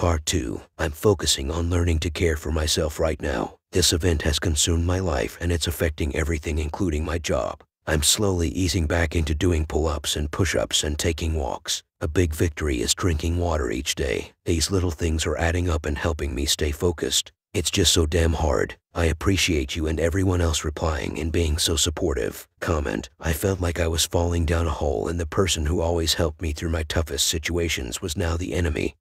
Part 2. I'm focusing on learning to care for myself right now. This event has consumed my life and it's affecting everything including my job. I'm slowly easing back into doing pull-ups and push-ups and taking walks. A big victory is drinking water each day. These little things are adding up and helping me stay focused. It's just so damn hard. I appreciate you and everyone else replying and being so supportive. Comment: I felt like I was falling down a hole and the person who always helped me through my toughest situations was now the enemy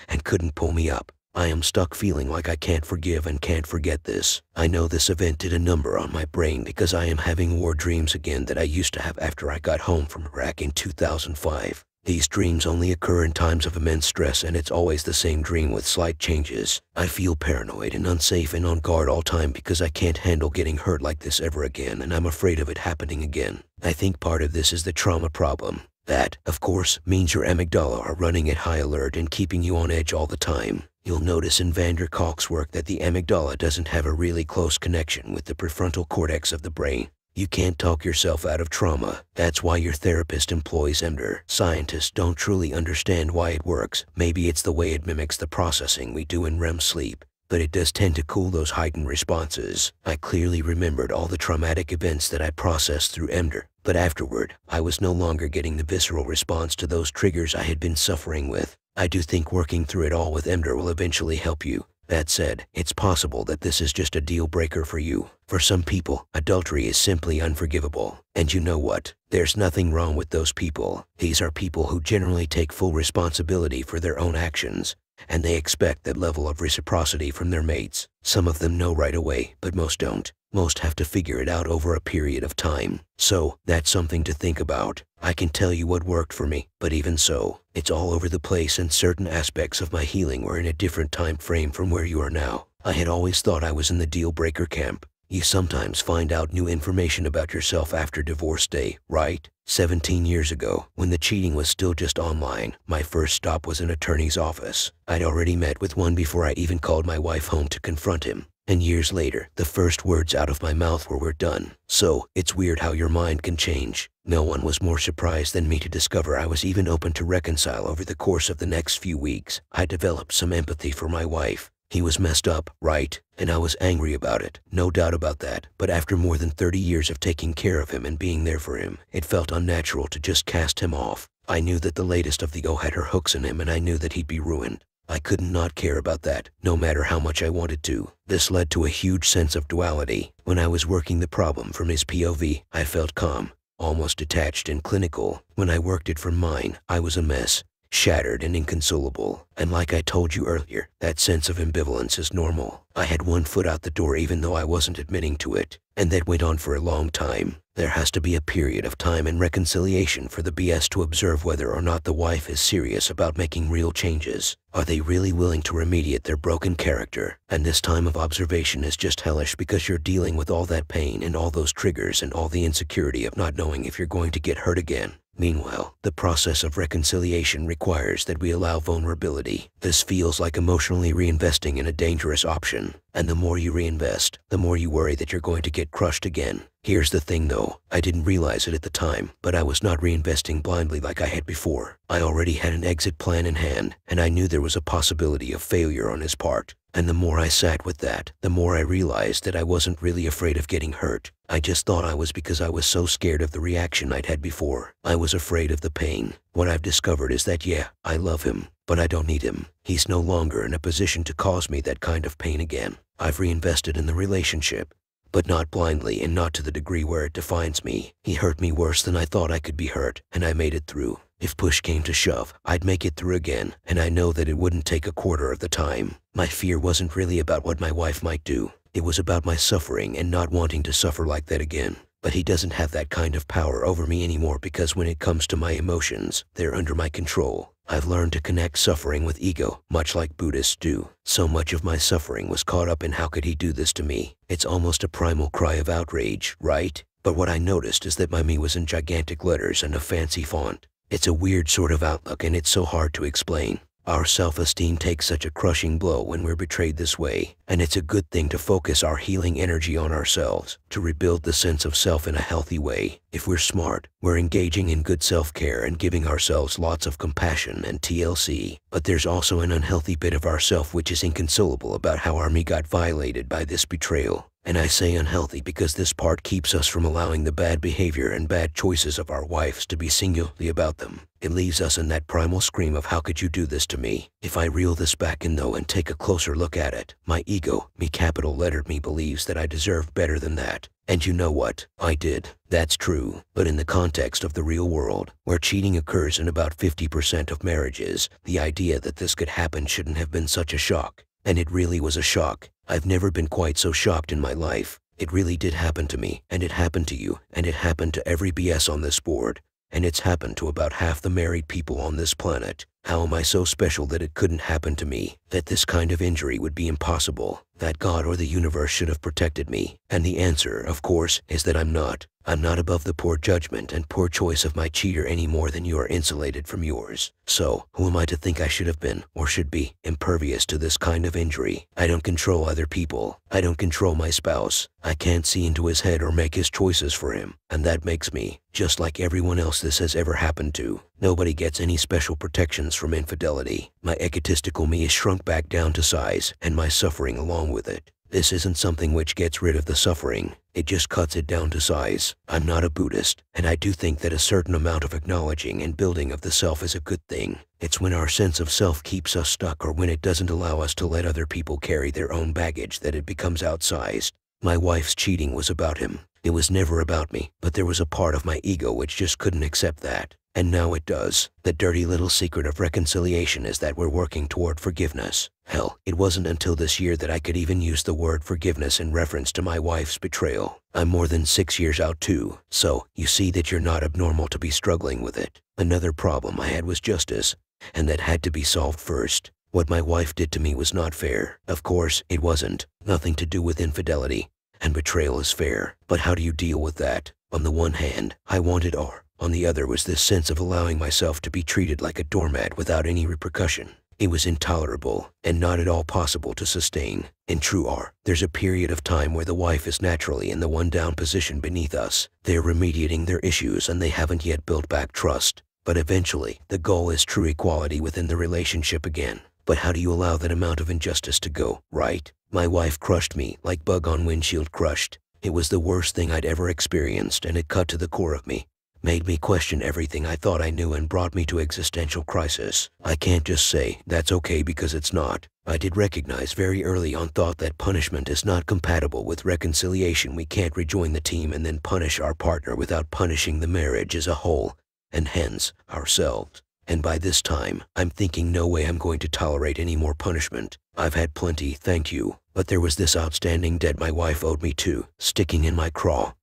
and couldn't pull me up. I am stuck feeling like I can't forgive and can't forget this. I know this event did a number on my brain because I am having war dreams again that I used to have after I got home from Iraq in 2005. These dreams only occur in times of immense stress and it's always the same dream with slight changes. I feel paranoid and unsafe and on guard all time because I can't handle getting hurt like this ever again and I'm afraid of it happening again. I think part of this is the trauma problem. That, of course, means your amygdala are running at high alert and keeping you on edge all the time. You'll notice in van der Kolk's work that the amygdala doesn't have a really close connection with the prefrontal cortex of the brain. You can't talk yourself out of trauma. That's why your therapist employs EMDR. Scientists don't truly understand why it works. Maybe it's the way it mimics the processing we do in REM sleep. But it does tend to cool those heightened responses. I clearly remembered all the traumatic events that I processed through EMDR. But afterward, I was no longer getting the visceral response to those triggers I had been suffering with. I do think working through it all with EMDR will eventually help you. That said, it's possible that this is just a deal breaker for you. For some people, adultery is simply unforgivable. And you know what? There's nothing wrong with those people. These are people who generally take full responsibility for their own actions, and they expect that level of reciprocity from their mates. Some of them know right away, but most don't. Most have to figure it out over a period of time. So, that's something to think about. I can tell you what worked for me, but even so, it's all over the place and certain aspects of my healing were in a different time frame from where you are now. I had always thought I was in the deal breaker camp. You sometimes find out new information about yourself after divorce day, right? 17 years ago, when the cheating was still just online, my first stop was an attorney's office. I'd already met with one before I even called my wife home to confront him. And years later, the first words out of my mouth were, "We're done." So, it's weird how your mind can change. No one was more surprised than me to discover I was even open to reconcile over the course of the next few weeks. I developed some empathy for my wife. He was messed up, right? And I was angry about it, no doubt about that. But after more than 30 years of taking care of him and being there for him, it felt unnatural to just cast him off. I knew that the latest of the O had her hooks in him and I knew that he'd be ruined. I couldn't not care about that, no matter how much I wanted to. This led to a huge sense of duality. When I was working the problem from his POV, I felt calm, almost detached and clinical. When I worked it from mine, I was a mess, shattered and inconsolable. And like I told you earlier, that sense of ambivalence is normal. I had one foot out the door even though I wasn't admitting to it. And that went on for a long time. There has to be a period of time and reconciliation for the BS to observe whether or not the wife is serious about making real changes. Are they really willing to remediate their broken character? And this time of observation is just hellish because you're dealing with all that pain and all those triggers and all the insecurity of not knowing if you're going to get hurt again. Meanwhile, the process of reconciliation requires that we allow vulnerability. This feels like emotionally reinvesting in a dangerous option. And the more you reinvest, the more you worry that you're going to get crushed again. Here's the thing though, I didn't realize it at the time, but I was not reinvesting blindly like I had before. I already had an exit plan in hand, and I knew there was a possibility of failure on his part. And the more I sat with that, the more I realized that I wasn't really afraid of getting hurt. I just thought I was because I was so scared of the reaction I'd had before. I was afraid of the pain. What I've discovered is that yeah, I love him, but I don't need him. He's no longer in a position to cause me that kind of pain again. I've reinvested in the relationship, but not blindly and not to the degree where it defines me. He hurt me worse than I thought I could be hurt, and I made it through. If push came to shove, I'd make it through again, and I know that it wouldn't take a quarter of the time. My fear wasn't really about what my wife might do. It was about my suffering and not wanting to suffer like that again. But he doesn't have that kind of power over me anymore because when it comes to my emotions, they're under my control. I've learned to connect suffering with ego, much like Buddhists do. So much of my suffering was caught up in how could he do this to me. It's almost a primal cry of outrage, right? But what I noticed is that my me was in gigantic letters and a fancy font. It's a weird sort of outlook and it's so hard to explain. Our self-esteem takes such a crushing blow when we're betrayed this way, and it's a good thing to focus our healing energy on ourselves, to rebuild the sense of self in a healthy way. If we're smart, we're engaging in good self-care and giving ourselves lots of compassion and TLC. But there's also an unhealthy bit of ourself which is inconsolable about how our me got violated by this betrayal. And I say unhealthy because this part keeps us from allowing the bad behavior and bad choices of our wives to be singularly about them. It leaves us in that primal scream of how could you do this to me? If I reel this back in though and take a closer look at it, my ego, me capital lettered me, believes that I deserve better than that. And you know what? I did. That's true. But in the context of the real world, where cheating occurs in about 50% of marriages, the idea that this could happen shouldn't have been such a shock. And it really was a shock. I've never been quite so shocked in my life. It really did happen to me, and it happened to you, and it happened to every BS on this board. And it's happened to about half the married people on this planet. How am I so special that it couldn't happen to me? That this kind of injury would be impossible? That God or the universe should have protected me? And the answer, of course, is that I'm not. I'm not above the poor judgment and poor choice of my cheater any more than you are insulated from yours. So, who am I to think I should have been, or should be, impervious to this kind of injury? I don't control other people. I don't control my spouse. I can't see into his head or make his choices for him. And that makes me, just like everyone else this has ever happened to. Nobody gets any special protections from infidelity. My egotistical me is shrunk back down to size, and my suffering along with it. This isn't something which gets rid of the suffering. It just cuts it down to size. I'm not a Buddhist, and I do think that a certain amount of acknowledging and building of the self is a good thing. It's when our sense of self keeps us stuck, or when it doesn't allow us to let other people carry their own baggage, that it becomes outsized. My wife's cheating was about him. It was never about me, but there was a part of my ego which just couldn't accept that. And now it does. The dirty little secret of reconciliation is that we're working toward forgiveness. Hell, it wasn't until this year that I could even use the word forgiveness in reference to my wife's betrayal. I'm more than 6 years out too, so you see that you're not abnormal to be struggling with it. Another problem I had was justice, and that had to be solved first. What my wife did to me was not fair. Of course, it wasn't. Nothing to do with infidelity. And betrayal is fair. But how do you deal with that? On the one hand, I wanted R. On the other was this sense of allowing myself to be treated like a doormat without any repercussion. It was intolerable, and not at all possible to sustain. In true R, there's a period of time where the wife is naturally in the one-down position beneath us. They're remediating their issues and they haven't yet built back trust. But eventually, the goal is true equality within the relationship again. But how do you allow that amount of injustice to go, right? My wife crushed me like bug on windshield crushed. It was the worst thing I'd ever experienced, and it cut to the core of me. Made me question everything I thought I knew and brought me to existential crisis. I can't just say, that's okay, because it's not. I did recognize very early on thought that punishment is not compatible with reconciliation. We can't rejoin the team and then punish our partner without punishing the marriage as a whole, and hence, ourselves. And by this time, I'm thinking no way I'm going to tolerate any more punishment. I've had plenty, thank you. But there was this outstanding debt my wife owed me too, sticking in my craw,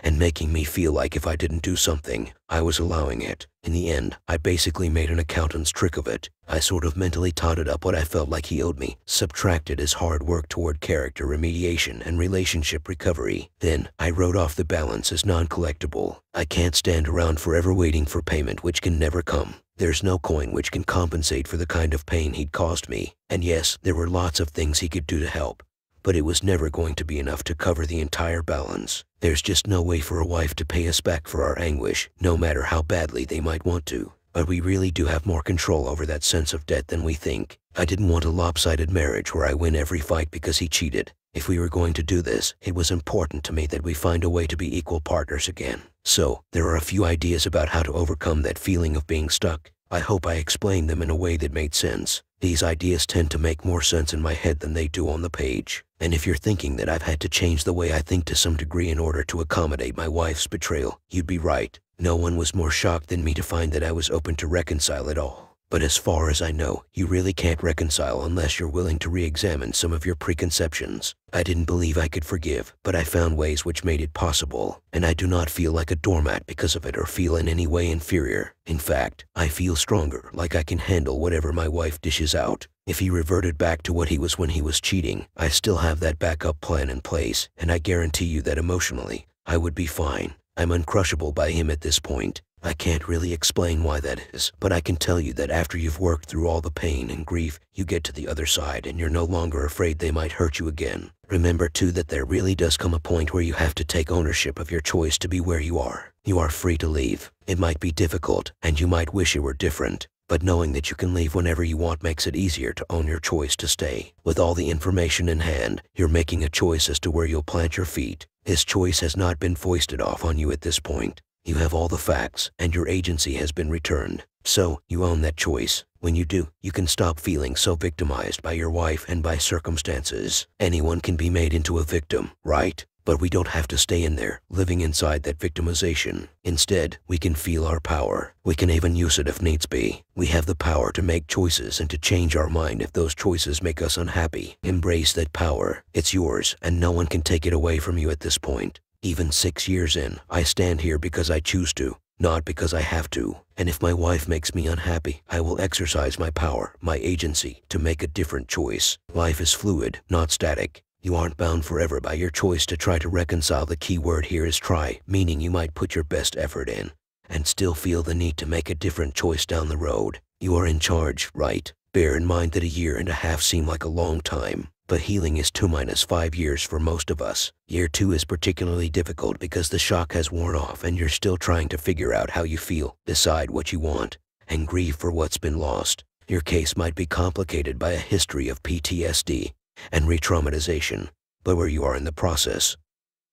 and making me feel like if I didn't do something, I was allowing it. In the end, I basically made an accountant's trick of it. I sort of mentally totted up what I felt like he owed me, subtracted his hard work toward character remediation and relationship recovery. Then, I wrote off the balance as non-collectible. I can't stand around forever waiting for payment which can never come. There's no coin which can compensate for the kind of pain he'd caused me. And yes, there were lots of things he could do to help, but it was never going to be enough to cover the entire balance. There's just no way for a wife to pay us back for our anguish, no matter how badly they might want to. But we really do have more control over that sense of debt than we think. I didn't want a lopsided marriage where I win every fight because he cheated. If we were going to do this, it was important to me that we find a way to be equal partners again. So, there are a few ideas about how to overcome that feeling of being stuck. I hope I explained them in a way that made sense. These ideas tend to make more sense in my head than they do on the page. And if you're thinking that I've had to change the way I think to some degree in order to accommodate my wife's betrayal, you'd be right. No one was more shocked than me to find that I was open to reconcile at all. But as far as I know, you really can't reconcile unless you're willing to re-examine some of your preconceptions. I didn't believe I could forgive, but I found ways which made it possible, and I do not feel like a doormat because of it or feel in any way inferior. In fact, I feel stronger, like I can handle whatever my wife dishes out. If he reverted back to what he was when he was cheating, I still have that backup plan in place, and I guarantee you that emotionally, I would be fine. I'm uncrushable by him at this point. I can't really explain why that is, but I can tell you that after you've worked through all the pain and grief, you get to the other side and you're no longer afraid they might hurt you again. Remember too that there really does come a point where you have to take ownership of your choice to be where you are. You are free to leave. It might be difficult, and you might wish it were different, but knowing that you can leave whenever you want makes it easier to own your choice to stay. With all the information in hand, you're making a choice as to where you'll plant your feet. This choice has not been foisted off on you at this point. You have all the facts, and your agency has been returned. So, you own that choice. When you do, you can stop feeling so victimized by your wife and by circumstances. Anyone can be made into a victim, right? But we don't have to stay in there, living inside that victimization. Instead, we can feel our power. We can even use it if needs be. We have the power to make choices and to change our mind if those choices make us unhappy. Embrace that power. It's yours, and no one can take it away from you at this point. Even 6 years in, I stand here because I choose to, not because I have to. And if my wife makes me unhappy, I will exercise my power, my agency, to make a different choice. Life is fluid, not static. You aren't bound forever by your choice to try to reconcile. The key word here is try, meaning you might put your best effort in and still feel the need to make a different choice down the road. You are in charge, right? Bear in mind that 1.5 years seem like a long time, but healing is 2-5 years for most of us. Year 2 is particularly difficult because the shock has worn off and you're still trying to figure out how you feel, decide what you want, and grieve for what's been lost. Your case might be complicated by a history of PTSD and re-traumatization, but where you are in the process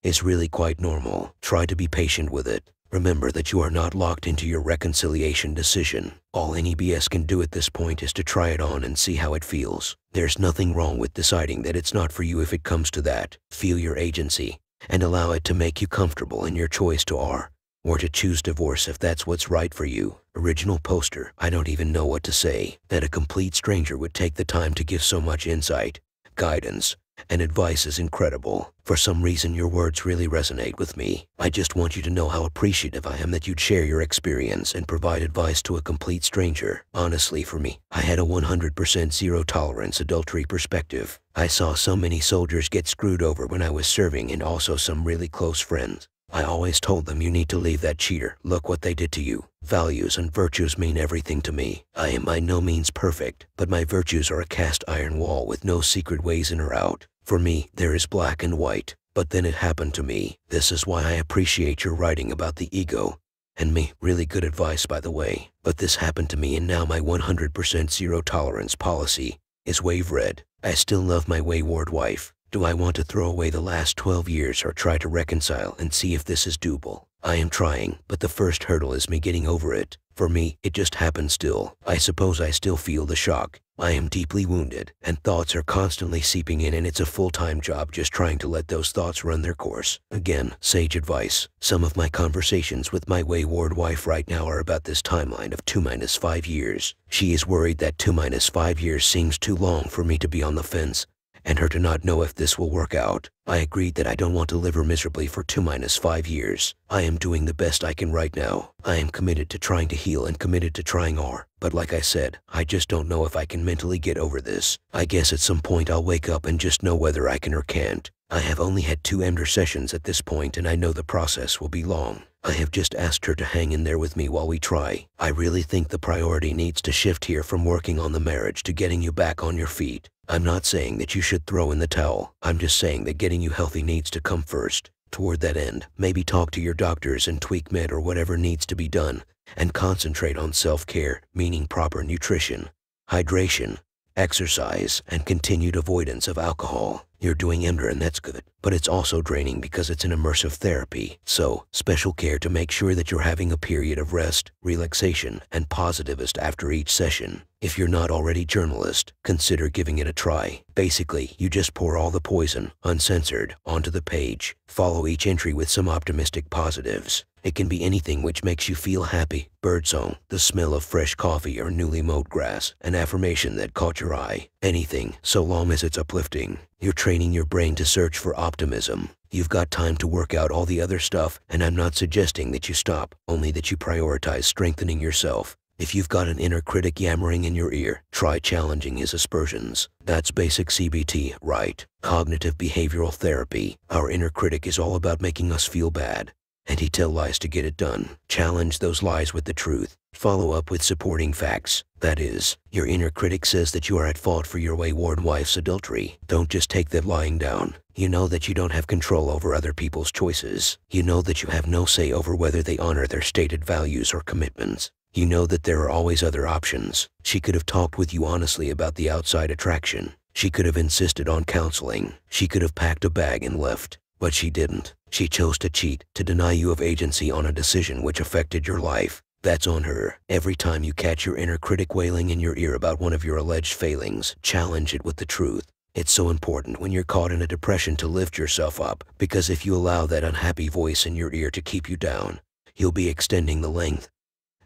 is really quite normal. Try to be patient with it. Remember that you are not locked into your reconciliation decision. All NEBS can do at this point is to try it on and see how it feels. There's nothing wrong with deciding that it's not for you if it comes to that. Feel your agency and allow it to make you comfortable in your choice to or to choose divorce if that's what's right for you. Original poster. I don't even know what to say. That a complete stranger would take the time to give so much insight, guidance, and advice is incredible. For some reason your words really resonate with me. I just want you to know how appreciative I am that you'd share your experience and provide advice to a complete stranger. Honestly, for me, I had a 100% zero-tolerance adultery perspective. I saw so many soldiers get screwed over when I was serving, and also some really close friends. I always told them, you need to leave that cheater. Look what they did to you. Values and virtues mean everything to me. I am by no means perfect, but my virtues are a cast iron wall with no secret ways in or out. For me, there is black and white. But then it happened to me. This is why I appreciate your writing about the ego and me. Really good advice, by the way. But this happened to me, and now my 100% zero tolerance policy is wave red. I still love my wayward wife. Do I want to throw away the last 12 years or try to reconcile and see if this is doable? I am trying, but the first hurdle is me getting over it. For me, it just happened still. I suppose I still feel the shock. I am deeply wounded, and thoughts are constantly seeping in, and it's a full-time job just trying to let those thoughts run their course. Again, sage advice. Some of my conversations with my wayward wife right now are about this timeline of 2-5 years. She is worried that 2-5 years seems too long for me to be on the fence, and her to not know if this will work out. I agreed that I don't want to live her miserably for 2-5 years. I am doing the best I can right now. I am committed to trying to heal and committed to trying more. But like I said, I just don't know if I can mentally get over this. I guess at some point I'll wake up and just know whether I can or can't. I have only had 2 EMDR sessions at this point, and I know the process will be long. I have just asked her to hang in there with me while we try. I really think the priority needs to shift here from working on the marriage to getting you back on your feet. I'm not saying that you should throw in the towel. I'm just saying that getting you healthy needs to come first. Toward that end, maybe talk to your doctors and tweak med or whatever needs to be done, and concentrate on self-care, meaning proper nutrition, hydration, exercise, and continued avoidance of alcohol. You're doing EMDR, and that's good, but it's also draining because it's an immersive therapy. So, special care to make sure that you're having a period of rest, relaxation, and positivist after each session. If you're not already journalist, consider giving it a try. Basically, you just pour all the poison, uncensored, onto the page. Follow each entry with some optimistic positives. It can be anything which makes you feel happy. Birdsong, the smell of fresh coffee or newly mowed grass, an affirmation that caught your eye. Anything, so long as it's uplifting. You're training your brain to search for optimism. You've got time to work out all the other stuff, and I'm not suggesting that you stop, only that you prioritize strengthening yourself. If you've got an inner critic yammering in your ear, try challenging his aspersions. That's basic CBT, right? Cognitive behavioral therapy. Our inner critic is all about making us feel bad and he tell lies to get it done. Challenge those lies with the truth. Follow up with supporting facts. That is, your inner critic says that you are at fault for your wayward wife's adultery. Don't just take that lying down. You know that you don't have control over other people's choices. You know that you have no say over whether they honor their stated values or commitments. You know that there are always other options. She could have talked with you honestly about the outside attraction. She could have insisted on counseling. She could have packed a bag and left. But she didn't. She chose to cheat, to deny you of agency on a decision which affected your life. That's on her. Every time you catch your inner critic wailing in your ear about one of your alleged failings, challenge it with the truth. It's so important when you're caught in a depression to lift yourself up, because if you allow that unhappy voice in your ear to keep you down, you'll be extending the length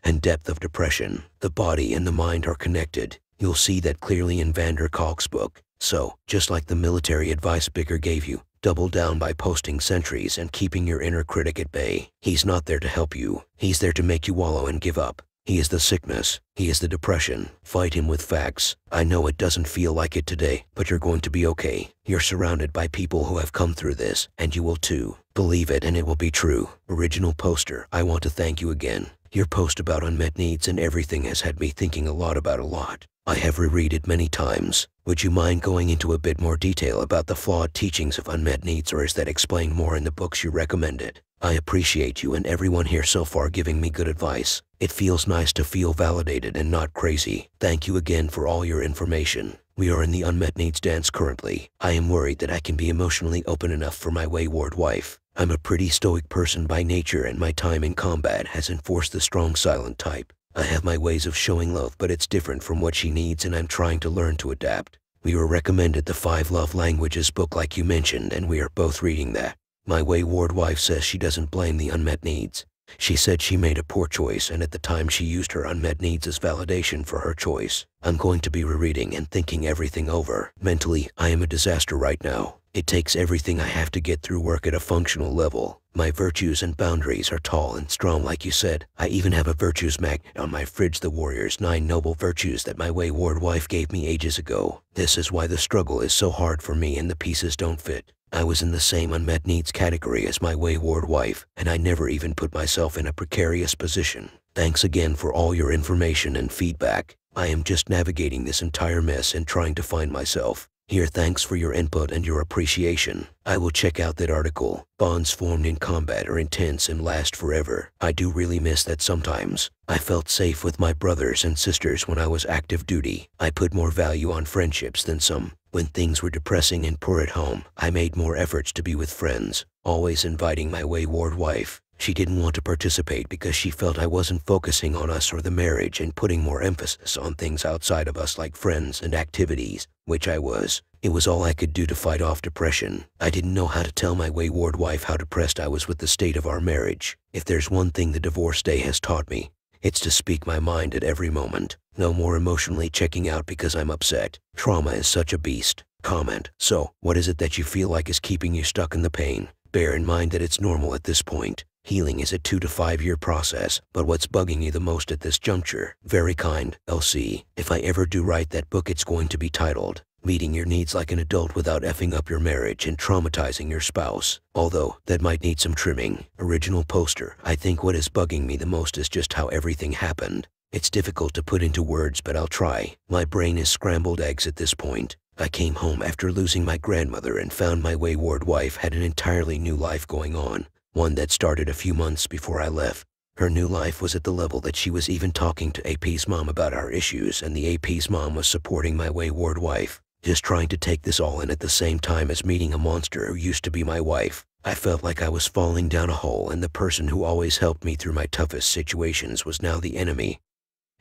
and depth of depression. The body and the mind are connected. You'll see that clearly in van der Kolk's book. So, just like the military advice Bicker gave you, double down by posting sentries and keeping your inner critic at bay. He's not there to help you. He's there to make you wallow and give up. He is the sickness. He is the depression. Fight him with facts. I know it doesn't feel like it today, but you're going to be okay. You're surrounded by people who have come through this, and you will too. Believe it and it will be true. Original poster, I want to thank you again. Your post about unmet needs and everything has had me thinking a lot about a lot. I have reread it many times. Would you mind going into a bit more detail about the flawed teachings of unmet needs, or is that explained more in the books you recommended? I appreciate you and everyone here so far giving me good advice. It feels nice to feel validated and not crazy. Thank you again for all your information. We are in the unmet needs dance currently. I am worried that I can be emotionally open enough for my wayward wife. I'm a pretty stoic person by nature, and my time in combat has enforced the strong silent type. I have my ways of showing love, but it's different from what she needs, and I'm trying to learn to adapt. We were recommended the 5 Love Languages book like you mentioned, and we are both reading that. My wayward wife says she doesn't blame the unmet needs. She said she made a poor choice, and at the time she used her unmet needs as validation for her choice. I'm going to be rereading and thinking everything over. Mentally, I am a disaster right now. It takes everything I have to get through work at a functional level. My virtues and boundaries are tall and strong like you said. I even have a virtues magnet on my fridge, the Warrior's 9 Noble Virtues that my wayward wife gave me ages ago. This is why the struggle is so hard for me and the pieces don't fit. I was in the same unmet needs category as my wayward wife, and I never even put myself in a precarious position. Thanks again for all your information and feedback. I am just navigating this entire mess and trying to find myself. Here, thanks for your input and your appreciation. I will check out that article. Bonds formed in combat are intense and last forever. I do really miss that sometimes. I felt safe with my brothers and sisters when I was active duty. I put more value on friendships than some. When things were depressing and poor at home, I made more efforts to be with friends, always inviting my wayward wife. She didn't want to participate because she felt I wasn't focusing on us or the marriage and putting more emphasis on things outside of us like friends and activities, which I was. It was all I could do to fight off depression. I didn't know how to tell my wayward wife how depressed I was with the state of our marriage. If there's one thing the divorce day has taught me, it's to speak my mind at every moment. No more emotionally checking out because I'm upset. Trauma is such a beast. Comment. So, what is it that you feel like is keeping you stuck in the pain? Bear in mind that it's normal at this point. Healing is a 2 to 5 year process, but what's bugging you the most at this juncture? Very kind, LC. If I ever do write that book, it's going to be titled, Meeting Your Needs Like an Adult Without Effing Up Your Marriage and Traumatizing Your Spouse. Although, that might need some trimming. Original poster. I think what is bugging me the most is just how everything happened. It's difficult to put into words, but I'll try. My brain is scrambled eggs at this point. I came home after losing my grandmother and found my wayward wife had an entirely new life going on. One that started a few months before I left. Her new life was at the level that she was even talking to AP's mom about our issues, and the AP's mom was supporting my wayward wife. Just trying to take this all in at the same time as meeting a monster who used to be my wife. I felt like I was falling down a hole, and the person who always helped me through my toughest situations was now the enemy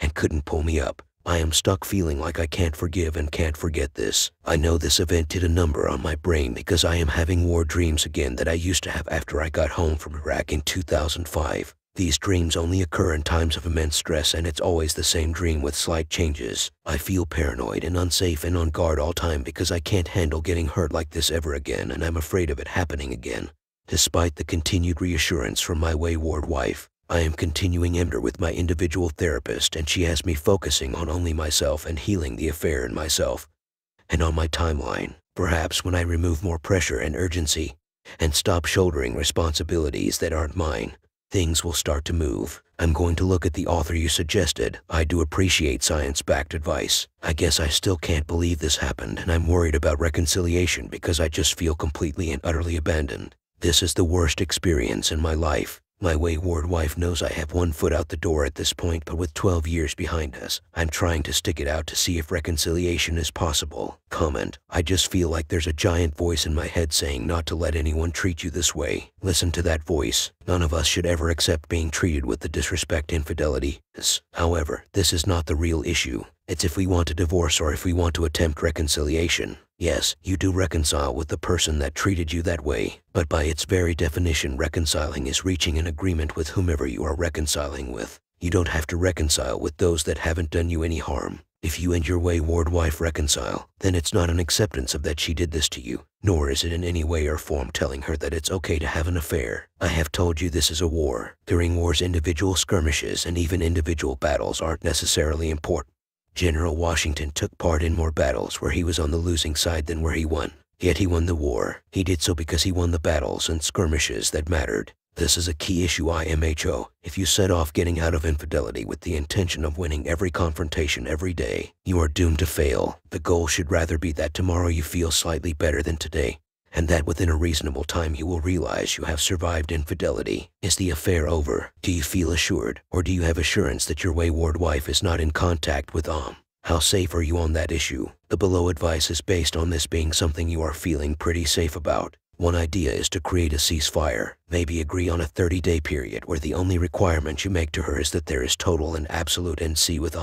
and couldn't pull me up. I am stuck feeling like I can't forgive and can't forget this. I know this event did a number on my brain because I am having war dreams again that I used to have after I got home from Iraq in 2005. These dreams only occur in times of immense stress, and it's always the same dream with slight changes. I feel paranoid and unsafe and on guard all time because I can't handle getting hurt like this ever again, and I'm afraid of it happening again. Despite the continued reassurance from my wayward wife, I am continuing with my individual therapist, and she has me focusing on only myself and healing the affair in myself and on my timeline. Perhaps when I remove more pressure and urgency and stop shouldering responsibilities that aren't mine, things will start to move. I'm going to look at the author you suggested. I do appreciate science-backed advice. I guess I still can't believe this happened, and I'm worried about reconciliation because I just feel completely and utterly abandoned. This is the worst experience in my life. My wayward wife knows I have one foot out the door at this point, but with 12 years behind us, I'm trying to stick it out to see if reconciliation is possible. Comment: I just feel like there's a giant voice in my head saying not to let anyone treat you this way. Listen to that voice. None of us should ever accept being treated with the disrespect infidelity is. However, this is not the real issue. It's if we want to divorce or if we want to attempt reconciliation. Yes, you do reconcile with the person that treated you that way, but by its very definition, reconciling is reaching an agreement with whomever you are reconciling with. You don't have to reconcile with those that haven't done you any harm. If you and your wayward wife reconcile, then it's not an acceptance of that she did this to you, nor is it in any way or form telling her that it's okay to have an affair. I have told you this is a war. During wars, individual skirmishes and even individual battles aren't necessarily important. General Washington took part in more battles where he was on the losing side than where he won. Yet he won the war. He did so because he won the battles and skirmishes that mattered. This is a key issue, IMHO. If you set off getting out of infidelity with the intention of winning every confrontation every day, you are doomed to fail. The goal should rather be that tomorrow you feel slightly better than today, and that within a reasonable time you will realize you have survived infidelity. Is the affair over? Do you feel assured, or do you have assurance that your wayward wife is not in contact with How safe are you on that issue? The below advice is based on this being something you are feeling pretty safe about. One idea is to create a ceasefire. Maybe agree on a 30-day period where the only requirement you make to her is that there is total and absolute NC with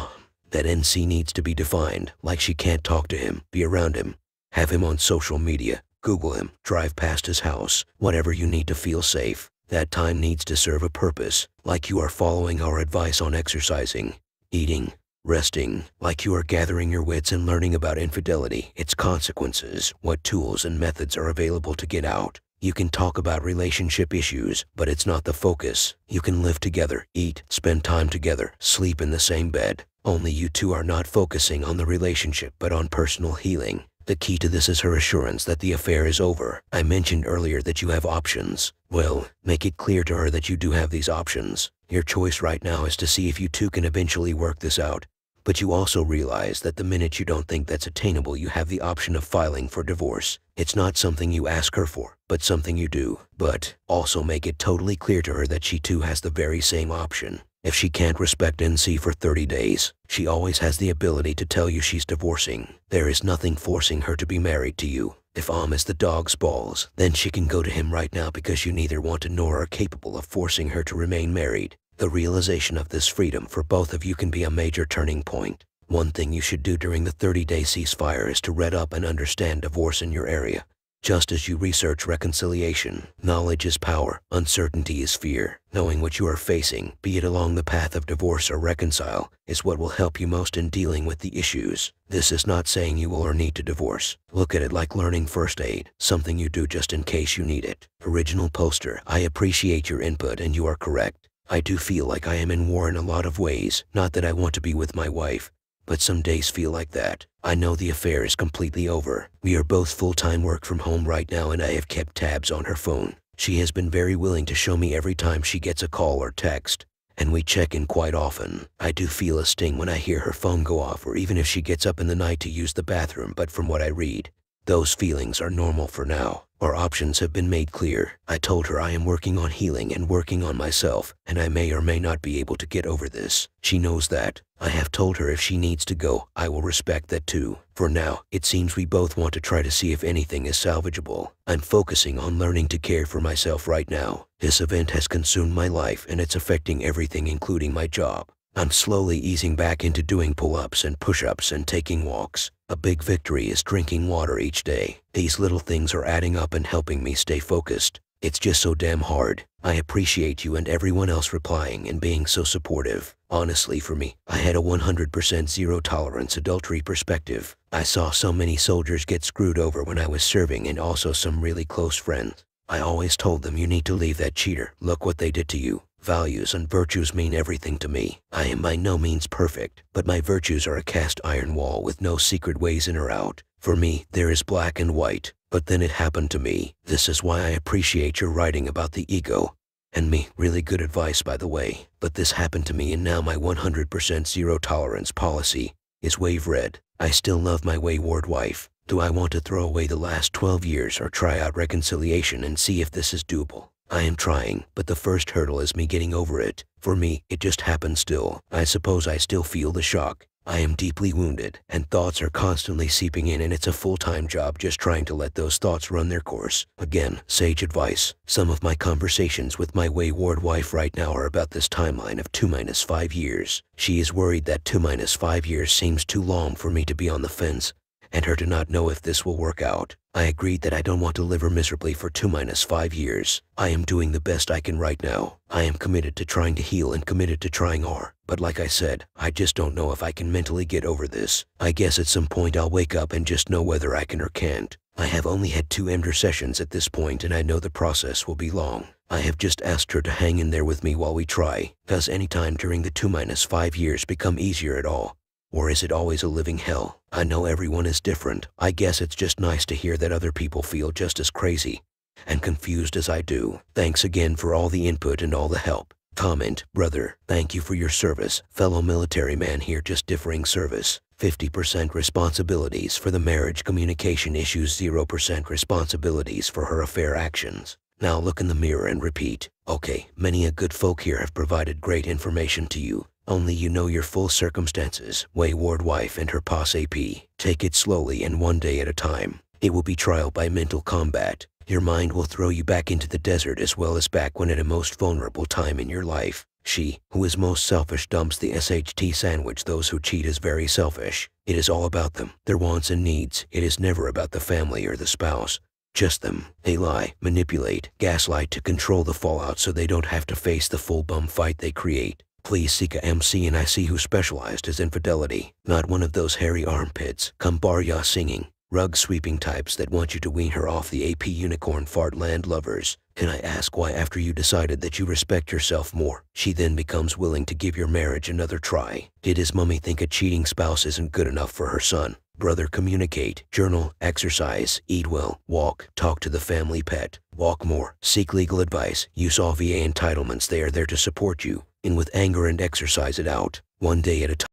That NC needs to be defined, like she can't talk to him, be around him, have him on social media, Google him, drive past his house, whatever you need to feel safe. That time needs to serve a purpose, like you are following our advice on exercising, eating, resting, like you are gathering your wits and learning about infidelity, its consequences, what tools and methods are available to get out. You can talk about relationship issues, but it's not the focus. You can live together, eat, spend time together, sleep in the same bed. Only you two are not focusing on the relationship but on personal healing. The key to this is her assurance that the affair is over. I mentioned earlier that you have options. Well, make it clear to her that you do have these options. Your choice right now is to see if you two can eventually work this out. But you also realize that the minute you don't think that's attainable, you have the option of filing for divorce. It's not something you ask her for, but something you do. But also make it totally clear to her that she too has the very same option. If she can't respect NC for 30 days, she always has the ability to tell you she's divorcing. There is nothing forcing her to be married to you. If is the dog's balls, then she can go to him right now because you neither want to nor are capable of forcing her to remain married. The realization of this freedom for both of you can be a major turning point. One thing you should do during the 30-day ceasefire is to read up and understand divorce in your area. Just as you research reconciliation, knowledge is power, uncertainty is fear. Knowing what you are facing, be it along the path of divorce or reconcile, is what will help you most in dealing with the issues. This is not saying you will or need to divorce. Look at it like learning first aid, something you do just in case you need it. Original poster: I appreciate your input and you are correct. I do feel like I am in war in a lot of ways. Not that I want to be with my wife, but some days feel like that. I know the affair is completely over. We are both full-time work from home right now and I have kept tabs on her phone. She has been very willing to show me every time she gets a call or text, and we check in quite often. I do feel a sting when I hear her phone go off or even if she gets up in the night to use the bathroom, but from what I read, those feelings are normal for now. Our options have been made clear. I told her I am working on healing and working on myself, and I may or may not be able to get over this. She knows that. I have told her if she needs to go, I will respect that too. For now, it seems we both want to try to see if anything is salvageable. I'm focusing on learning to care for myself right now. This event has consumed my life and it's affecting everything including my job. I'm slowly easing back into doing pull-ups and push-ups and taking walks. A big victory is drinking water each day. These little things are adding up and helping me stay focused. It's just so damn hard. I appreciate you and everyone else replying and being so supportive. Honestly, for me, I had a 100% zero-tolerance adultery perspective. I saw so many soldiers get screwed over when I was serving and also some really close friends. I always told them, you need to leave that cheater. Look what they did to you. Values and virtues mean everything to me. I am by no means perfect, but my virtues are a cast iron wall with no secret ways in or out. For me, there is black and white, but then it happened to me. This is why I appreciate your writing about the ego And me, really good advice by the way. But this happened to me and now my 100% zero tolerance policy is wave red. I still love my wayward wife. Do I want to throw away the last 12 years or try out reconciliation and see if this is doable? I am trying, but the first hurdle is me getting over it. For me, it just happened still. I suppose I still feel the shock. I am deeply wounded, and thoughts are constantly seeping in, and it's a full-time job just trying to let those thoughts run their course. Again, sage advice. Some of my conversations with my wayward wife right now are about this timeline of 2-5 years. She is worried that 2-5 years seems too long for me to be on the fence, and her to not know if this will work out. I agreed that I don't want to live her miserably for 2-5 years. I am doing the best I can right now. I am committed to trying to heal and committed to trying hard. But like I said, I just don't know if I can mentally get over this. I guess at some point I'll wake up and just know whether I can or can't. I have only had 2 EMDR sessions at this point and I know the process will be long. I have just asked her to hang in there with me while we try. Does any time during the 2-5 years become easier at all? Or is it always a living hell? I know everyone is different. I guess it's just nice to hear that other people feel just as crazy and confused as I do. Thanks again for all the input and all the help. Comment, brother, thank you for your service. Fellow military man here, just differing service. 50% responsibilities for the marriage communication issues, 0% responsibilities for her affair actions. Now look in the mirror and repeat. Okay, many a good folk here have provided great information to you. Only you know your full circumstances. Wayward wife and her posse AP. Take it slowly and one day at a time. It will be trial by mental combat. Your mind will throw you back into the desert as well as back when at a most vulnerable time in your life. She, who is most selfish, dumps the SHT sandwich. Those who cheat is very selfish. It is all about them, their wants and needs. It is never about the family or the spouse. Just them. They lie, manipulate, gaslight to control the fallout so they don't have to face the full bum fight they create. Please seek a MC and IC who specialized as infidelity, not one of those hairy armpits, kumbarya singing, rug sweeping types that want you to wean her off the AP unicorn fart land lovers. Can I ask why after you decided that you respect yourself more, she then becomes willing to give your marriage another try? Did his mummy think a cheating spouse isn't good enough for her son? Brother, communicate, journal, exercise, eat well, walk, talk to the family pet, walk more, seek legal advice, use all VA entitlements. They are there to support you. In with anger and exercise it out, one day at a time.